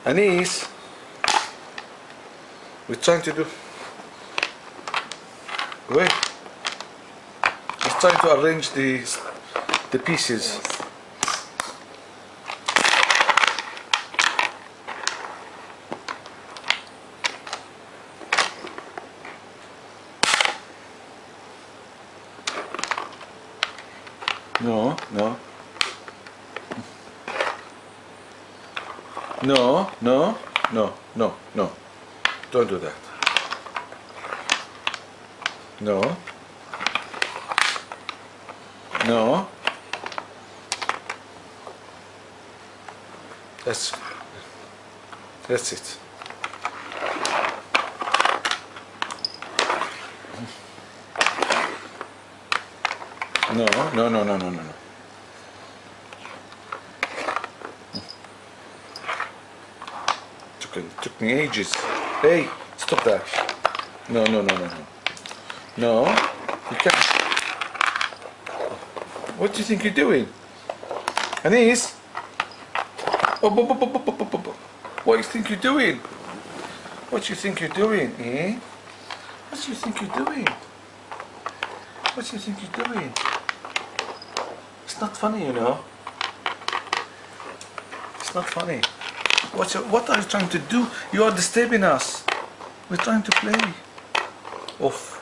Anis, we're trying to do. Wait. She's trying to arrange the pieces. Yes. No, no. No, no, no, no, no. Don't do that. No. No. That's it. No, no, no, no, no, no, no. Took me ages. Hey, stop that. No, no, no, no, no. No, you can't. What do you think you're doing? Anis? Oh, what do you think you're doing? What do you think you're doing, eh? What do you think you're doing? What do you think you're doing? It's not funny, you know. It's not funny. What are you trying to do? You are disturbing us. We're trying to play. Off.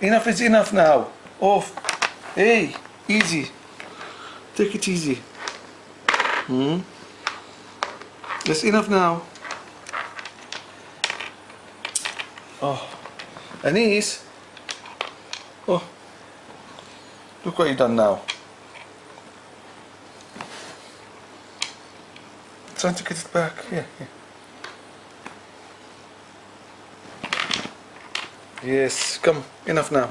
Enough is enough now. Off. Hey, easy. Take it easy. That's enough now. Oh, Anis. Oh, look what you've done now. Trying to get it back. Yeah, yeah. Yes, come. Enough now.